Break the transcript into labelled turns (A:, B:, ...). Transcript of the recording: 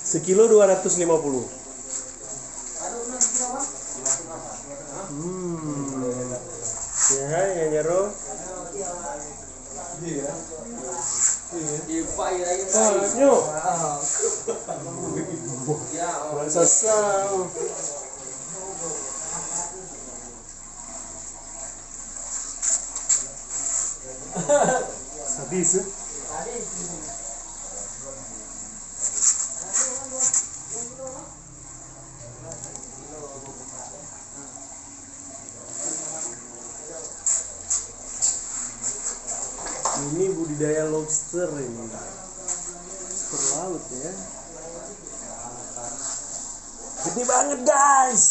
A: Sekilo 250. Ya nyero. Iya. Nyo. Sasang. Habis. Ini budidaya lobster ini. Lobster laut ya. Gede banget guys.